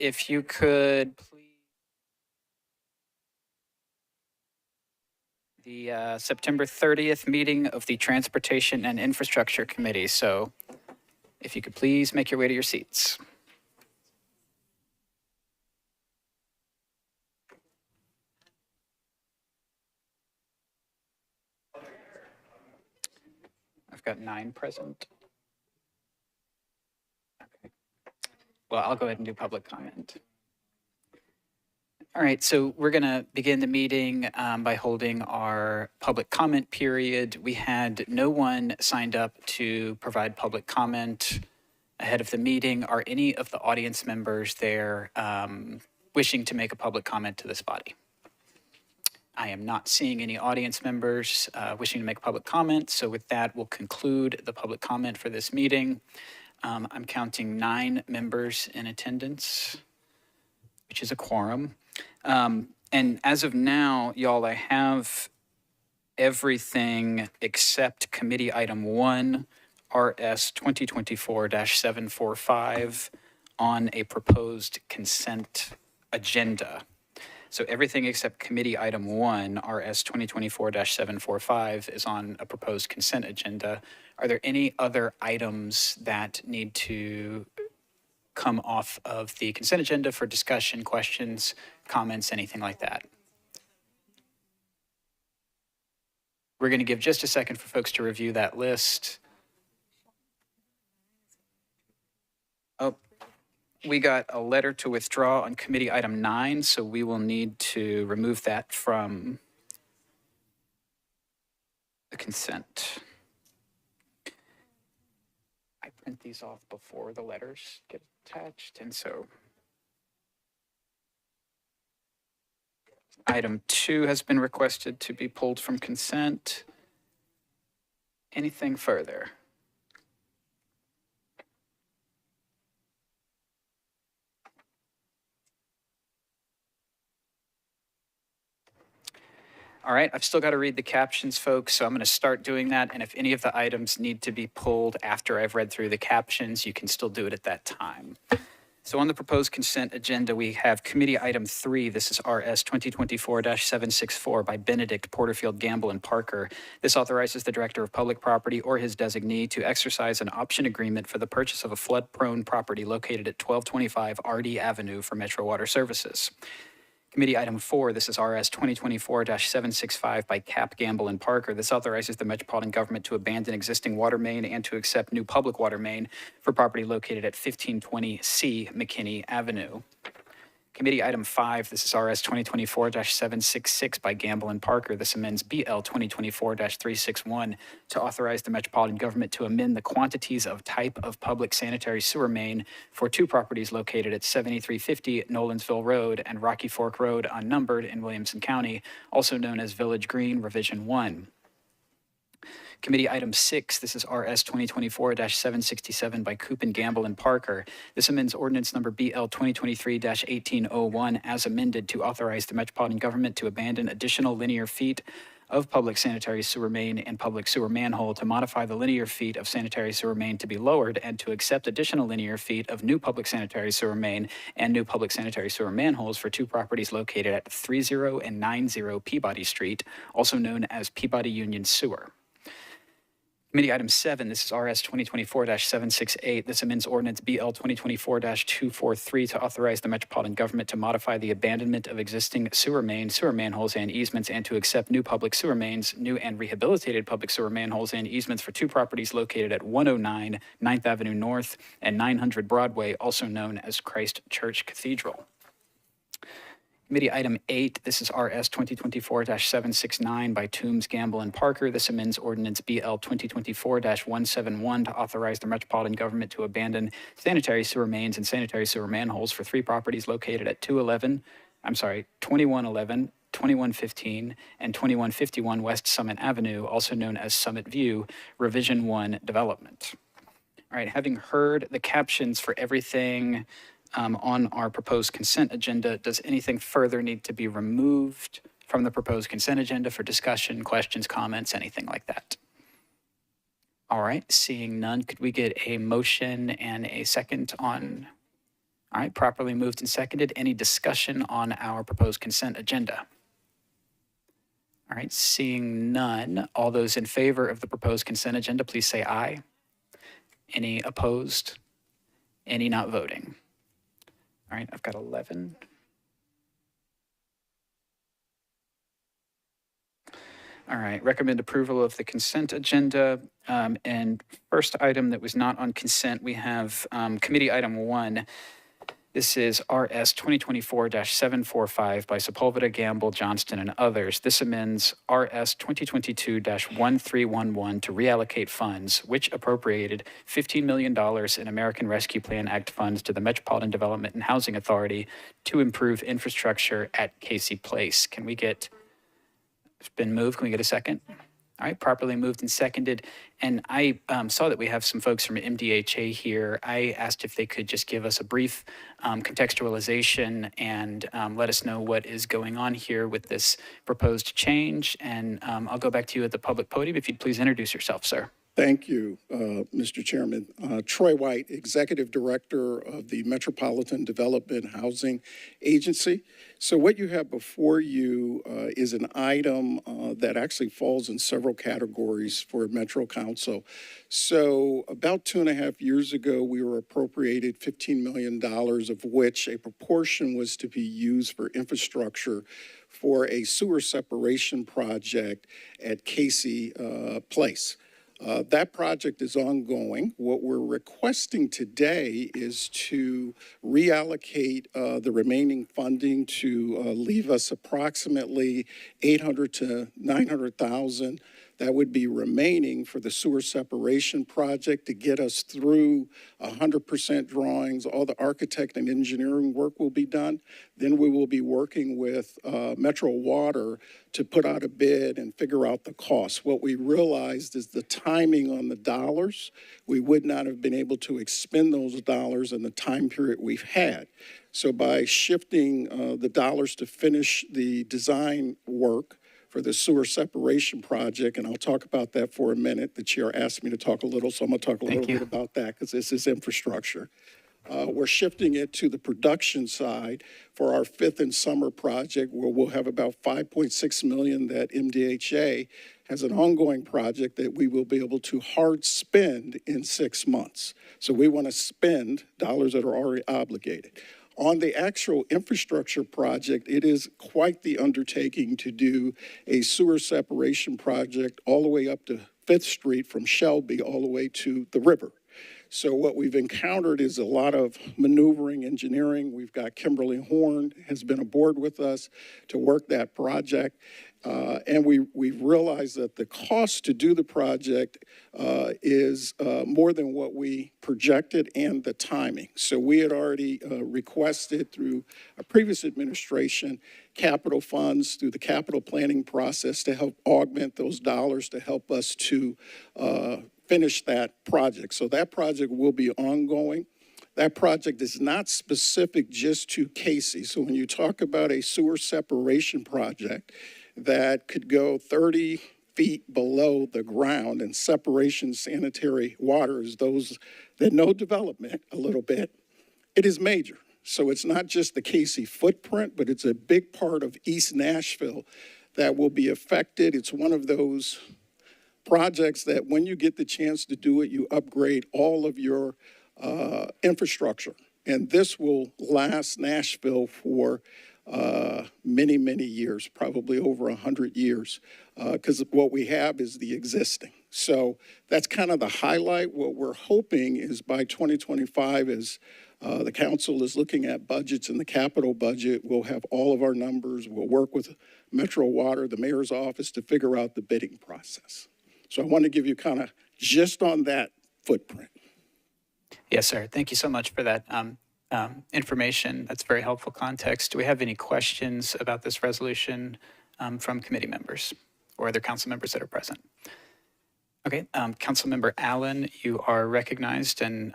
if you could please. The September 30th meeting of the Transportation and Infrastructure Committee. So if you could please make your way to your seats. I've got 9 present. Okay. Well, I'll go ahead and do public comment. All right, so we're going to begin the meeting by holding our public comment period. We had no one signed up to provide public comment ahead of the meeting. Are any of the audience members there wishing to make a public comment to this body? I am not seeing any audience members wishing to make a public comment. So with that, we'll conclude the public comment for this meeting. I'm counting 9 members in attendance, which is a quorum. And as of now, y'all, I have everything except committee item 1, RS 2024-745 on a proposed consent agenda. So everything except committee item 1, RS 2024-745 is on a proposed consent agenda. Are there any other items that need to come off of the consent agenda for discussion, questions, comments, anything like that? We're going to give just a second for folks to review that list. Oh, we got a letter to withdraw on committee item 9, so we will need to remove that from the consent. I print these off before the letters get attached, and so item 2 has been requested to be pulled from consent. Anything further? All right, I've still got to read the captions, folks, so I'm going to start doing that. And if any of the items need to be pulled after I've read through the captions, you can still do it at that time. So on the proposed consent agenda, we have committee item 3. This is RS 2024-764 by Benedict, Porterfield, Gamble, and Parker. This authorizes the Director of Public Property or his designee to exercise an option agreement for the purchase of a flood-prone property located at 1225 RD Avenue for Metro Water Services. Committee item 4, this is RS 2024-765 by Cap, Gamble, and Parker. This authorizes the Metropolitan government to abandon existing water main and to accept new public water main for property located at 1520C McKinney Avenue. Committee item 5, this is RS 2024-766 by Gamble and Parker. This amends BL 2024-361 to authorize the Metropolitan government to amend the quantities of type of public sanitary sewer main for 2 properties located at 7350 Nolensville Road and Rocky Fork Road unnumbered in Williamson County, also known as Village Green Revision 1. Committee item 6, this is RS 2024-767 by Coop, Gamble, and Parker. This amends ordinance number BL 2023-1801 as amended to authorize the Metropolitan government to abandon additional linear feet of public sanitary sewer main and public sewer manhole, to modify the linear feet of sanitary sewer main to be lowered, and to accept additional linear feet of new public sanitary sewer main and new public sanitary sewer manholes for 2 properties located at 30 and 90 Peabody Street, also known as Peabody Union Sewer. Committee item 7, this is RS 2024-768. This amends ordinance BL 2024-243 to authorize the Metropolitan government to modify the abandonment of existing sewer mains, sewer manholes, and easements, and to accept new public sewer mains, new and rehabilitated public sewer manholes, and easements for 2 properties located at 109 9th Avenue North and 900 Broadway, also known as Christ Church Cathedral. Committee item 8, this is RS 2024-769 by Toombs, Gamble, and Parker. This amends ordinance BL 2024-171 to authorize the Metropolitan government to abandon sanitary sewer mains and sanitary sewer manholes for 3 properties located at 2111, 2115, and 2151 West Summit Avenue, also known as Summit View, Revision 1 development. All right, having heard the captions for everything on our proposed consent agenda, does anything further need to be removed from the proposed consent agenda for discussion, questions, comments, anything like that? All right, seeing none, could we get a motion and a second on All right, properly moved and seconded. Any discussion on our proposed consent agenda? All right, seeing none, all those in favor of the proposed consent agenda, please say aye. Any opposed? Any not voting? All right, I've got 11. All right, recommend approval of the consent agenda. And first item that was not on consent, we have committee item 1. This is RS 2024-745 by Sepulveda, Gamble, Johnston, and others. This amends RS 2022-1311 to reallocate funds, which appropriated $15 million in American Rescue Plan Act funds to the Metropolitan Development and Housing Authority to improve infrastructure at Casey Place. Can we get, it's been moved, can we get a second? All right, properly moved and seconded. And I saw that we have some folks from MDHA here. I asked if they could just give us a brief contextualization and let us know what is going on here with this proposed change. And I'll go back to you at the public podium. If you'd please introduce yourself, sir. Thank you, Mr. Chairman. Troy White, Executive Director of the Metropolitan Development Housing Agency. So what you have before you is an item that actually falls in several categories for Metro Council. So about 2.5 years ago, we were appropriated $15 million, of which a proportion was to be used for infrastructure for a sewer separation project at Casey Place. That project is ongoing. What we're requesting today is to reallocate the remaining funding to leave us approximately $800,000 to $900,000 that would be remaining for the sewer separation project to get us through 100% drawings. All the architect and engineering work will be done. Then we will be working with Metro Water to put out a bid and figure out the cost. What we realized is the timing on the dollars. We would not have been able to expend those dollars in the time period we've had. So by shifting the dollars to finish the design work for the sewer separation project, and I'll talk about that for a minute. The chair asked me to talk a little, so I'm going to talk a little bit about that because this is infrastructure. We're shifting it to the production side for our fifth and summer project, where we'll have about $5.6 million that MDHA has an ongoing project that we will be able to hard spend in 6 months. So we want to spend dollars that are already obligated. On the actual infrastructure project, it is quite the undertaking to do a sewer separation project all the way up to 5th Street from Shelby all the way to the river. So what we've encountered is a lot of maneuvering, engineering. We've got Kimberly Horn has been aboard with us to work that project. And we've realized that the cost to do the project is more than what we projected and the timing. So we had already requested through a previous administration capital funds through the capital planning process to help augment those dollars to help us to finish that project. So that project will be ongoing. That project is not specific just to Casey. So when you talk about a sewer separation project that could go 30 feet below the ground and separation sanitary waters, those that know development a little bit, it is major. So it's not just the Casey footprint, but it's a big part of East Nashville that will be affected. It's one of those projects that when you get the chance to do it, you upgrade all of your infrastructure. And this will last Nashville for many, many years, probably over 100 years, because what we have is the existing. So that's kind of the highlight. What we're hoping is by 2025, as the council is looking at budgets and the capital budget, we'll have all of our numbers. We'll work with Metro Water, the mayor's office, to figure out the bidding process. So I want to give you kind of just on that footprint. Yes, sir. Thank you so much for that information. That's very helpful context. Do we have any questions about this resolution from committee members or other council members that are present? Okay, Councilmember Allen, you are recognized, and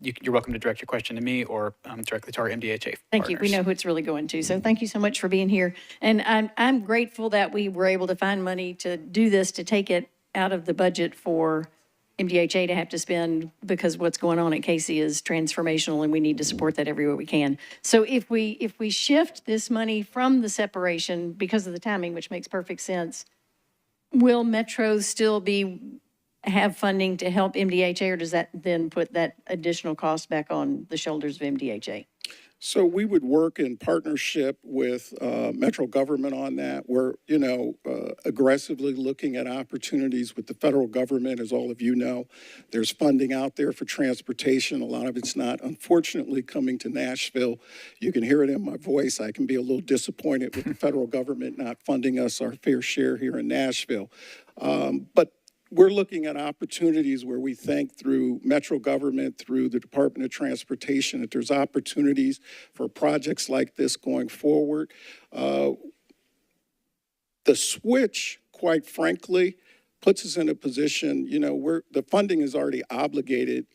you're welcome to direct your question to me or directly to our MDHA Thank you. We know who it's really going to. So thank you so much for being here. And I'm grateful that we were able to find money to do this, to take it out of the budget for MDHA to have to spend because what's going on at Casey is transformational and we need to support that everywhere we can. So if we shift this money from the separation because of the timing, which makes perfect sense, will Metro still have funding to help MDHA, or does that then put that additional cost back on the shoulders of MDHA? So we would work in partnership with Metro government on that. We're, aggressively looking at opportunities with the federal government, as all of you know. There's funding out there for transportation. A lot of it's not, unfortunately, coming to Nashville. You can hear it in my voice. I can be a little disappointed with the federal government not funding us our fair share here in Nashville. But we're looking at opportunities where we think through Metro government, through the Department of Transportation, that there's opportunities for projects like this going forward. The switch, quite frankly, puts us in a position, the funding is already obligated.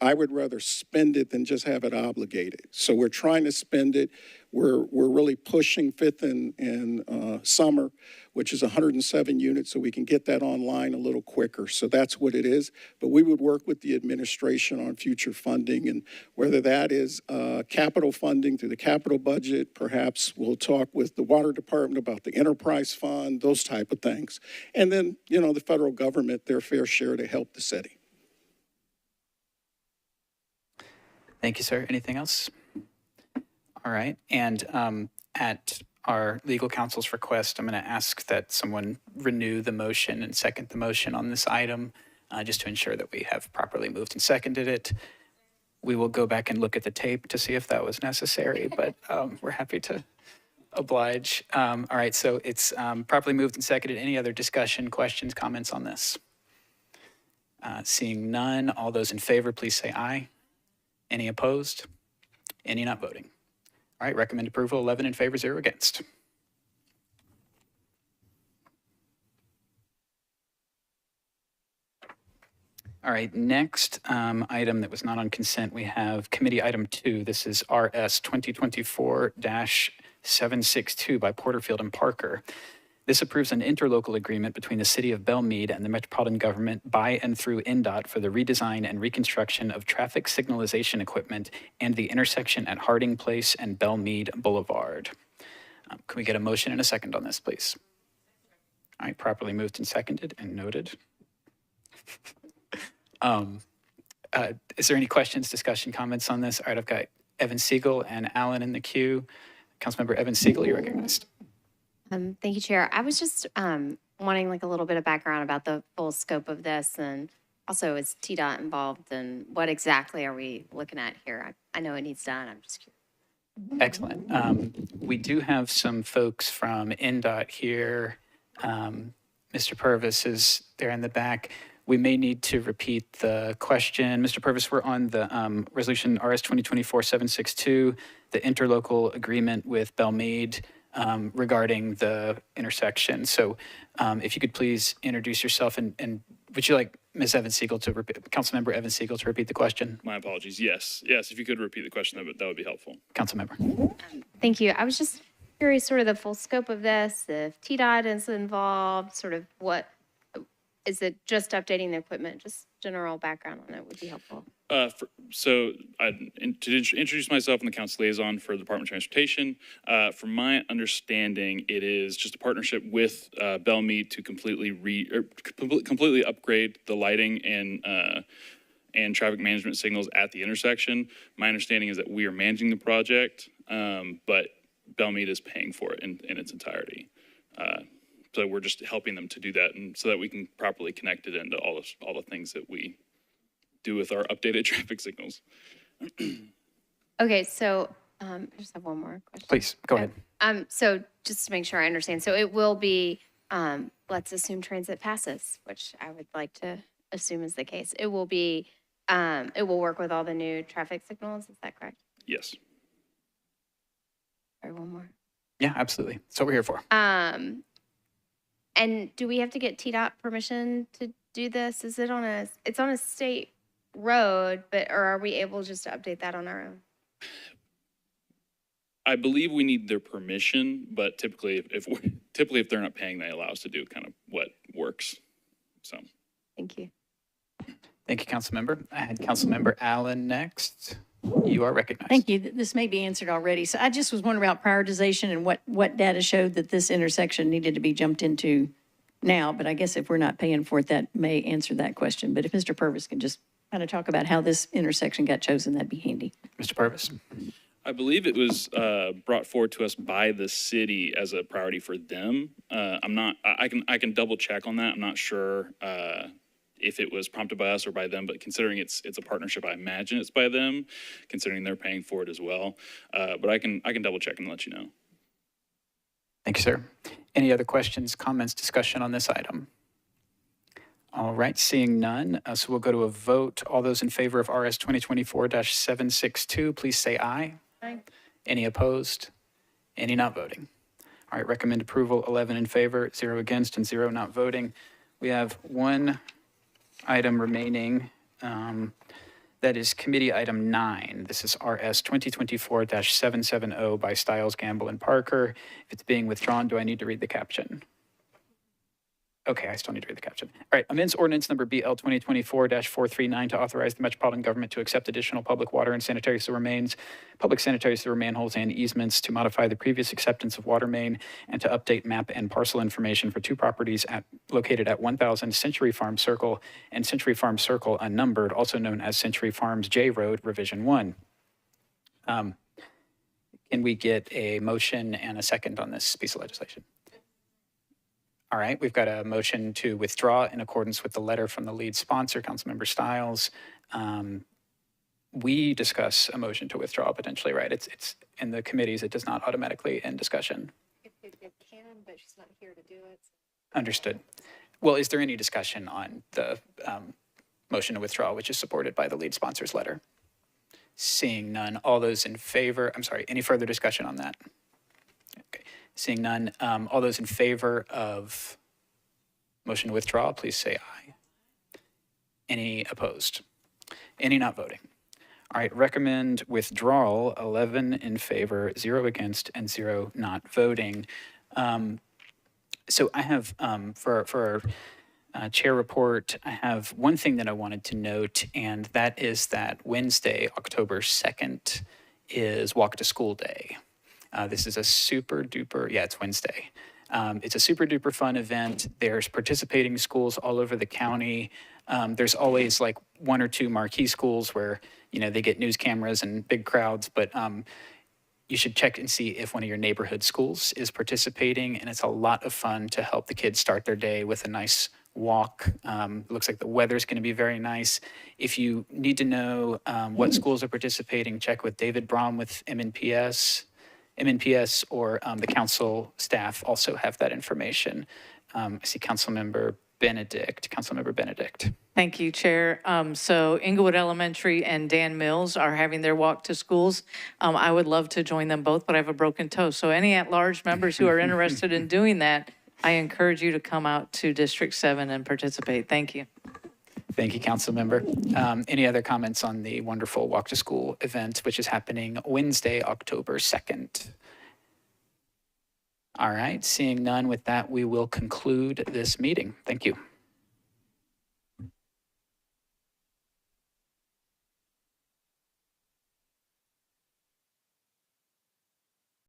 I would rather spend it than just have it obligated. So we're trying to spend it. We're really pushing Fifth and Summer, which is 107 units, so we can get that online a little quicker. So that's what it is. But we would work with the administration on future funding, and whether that is capital funding through the capital budget, perhaps we'll talk with the water department about the enterprise fund, those type of things. And then, the federal government, their fair share to help the city. Thank you, sir. Anything else? All right. And at our legal counsel's request, I'm going to ask that someone renew the motion and second the motion on this item, just to ensure that we have properly moved and seconded it. We will go back and look at the tape to see if that was necessary, but we're happy to oblige. All right. So it's properly moved and seconded. Any other discussion, questions, comments on this? Seeing none, all those in favor, please say aye. Any opposed? Any not voting? All right, recommend approval, 11 in favor, 0 against. All right, next item that was not on consent, we have committee item 2. This is RS 2024-762 by Porterfield and Parker. This approves an interlocal agreement between the City of Belmead and the Metropolitan Government by and through NDOT for the redesign and reconstruction of traffic signalization equipment and the intersection at Harding Place and Belmead Boulevard. Can we get a motion and a second on this, please? All right, properly moved and seconded and noted. Is there any questions, discussion, comments on this? All right, I've got Evan Siegel and Alan in the queue. Councilmember Evan Siegel, you're recognized. Thank you, Chair. I was just wanting a little bit of background about the full scope of this, and also is TDOT involved, and what exactly are we looking at here? I know it needs done. I'm just curious. Excellent. We do have some folks from NDOT here. Mr. Purvis is there in the back. We may need to repeat the question. Mr. Purvis, we're on the resolution RS 2024-762, the interlocal agreement with Belmead regarding the intersection. So if you could please introduce yourself, and would you like Ms. Evan Siegel to repeat, Councilmember Evan Siegel to repeat the question? My apologies. Yes, if you could repeat the question, that would be helpful. Councilmember. Thank you. I was just curious, sort of the full scope of this, if TDOT is involved, sort of what, is it just updating the equipment? Just general background on it would be helpful. To introduce myself, I'm the council liaison for the Department of Transportation. From my understanding, it is just a partnership with Belmead to completely upgrade the lighting and traffic management signals at the intersection. My understanding is that we are managing the project, but Belmead is paying for it in its entirety. So we're just helping them to do that, and so that we can properly connect it into all the things that we do with our updated traffic signals. Okay, so I just have one more question. Please, go ahead. So just to make sure I understand, so it will be, let's assume transit passes, which I would like to assume is the case. It will be, it will work with all the new traffic signals, is that correct? Yes. Sorry, one more. Yeah, absolutely. That's what we're here for. And do we have to get TDOT permission to do this? Is it it's on a state road, or are we able just to update that on our own? I believe we need their permission, but typically if they're not paying, they allow us to do kind of what works. So. Thank you. Thank you, Councilmember. I had Councilmember Allen next. You are recognized. Thank you. This may be answered already. So I just was wondering about prioritization and what data showed that this intersection needed to be jumped into now. But I guess if we're not paying for it, that may answer that question. But if Mr. Purvis can just kind of talk about how this intersection got chosen, that'd be handy. Mr. Purvis. I believe it was brought forward to us by the city as a priority for them. I can double check on that. I'm not sure if it was prompted by us or by them, but considering it's a partnership, I imagine it's by them, considering they're paying for it as well. But I can double check and let you know. Thank you, sir. Any other questions, comments, discussion on this item? All right, seeing none, so we'll go to a vote. All those in favor of RS 2024-762, please say aye. Aye. Any opposed? Any not voting? All right, recommend approval, 11 in favor, 0 against, and 0 not voting. We have one item remaining. That is committee item 9. This is RS 2024-770 by Stiles, Gamble, and Parker. If it's being withdrawn, do I need to read the caption? Okay, I still need to read the caption. All right, amends ordinance number BL 2024-439 to authorize the Metropolitan government to accept additional public water and sanitary sewer mains, public sanitary sewer manholes and easements, to modify the previous acceptance of water main, and to update map and parcel information for 2 properties located at 1000 Century Farm Circle and Century Farm Circle Unnumbered, also known as Century Farms J Road, Revision 1. Can we get a motion and a second on this piece of legislation? All right, we've got a motion to withdraw in accordance with the letter from the lead sponsor, Councilmember Stiles. We discuss a motion to withdraw potentially, right? It's in the committees, it does not automatically end discussion. It can, but she's not here to do it. Understood. Well, is there any discussion on the motion to withdraw, which is supported by the lead sponsor's letter? Seeing none, all those in favor, I'm sorry, any further discussion on that? Okay. Seeing none, all those in favor of motion to withdraw, please say aye. Any opposed? Any not voting? All right, recommend withdrawal, 11 in favor, 0 against, and 0 not voting. So I have, for our chair report, I have one thing that I wanted to note, and that is that Wednesday, October 2nd, is Walk to School Day. This is a super duper, it's Wednesday. It's a super duper fun event. There's participating schools all over the county. There's always like 1 or 2 marquee schools where, they get news cameras and big crowds, but you should check and see if one of your neighborhood schools is participating, and it's a lot of fun to help the kids start their day with a nice walk. It looks like the weather's going to be very nice. If you need to know what schools are participating, check with David Brom with MNPS or the council staff also have that information. I see Councilmember Benedict. Thank you, Chair. So Inglewood Elementary and Dan Mills are having their walk to schools. I would love to join them both, but I have a broken toe. So any at-large members who are interested in doing that, I encourage you to come out to District 7 and participate. Thank you. Thank you, Councilmember. Any other comments on the wonderful Walk to School event, which is happening Wednesday, October 2nd? All right, seeing none, with that, we will conclude this meeting. Thank you.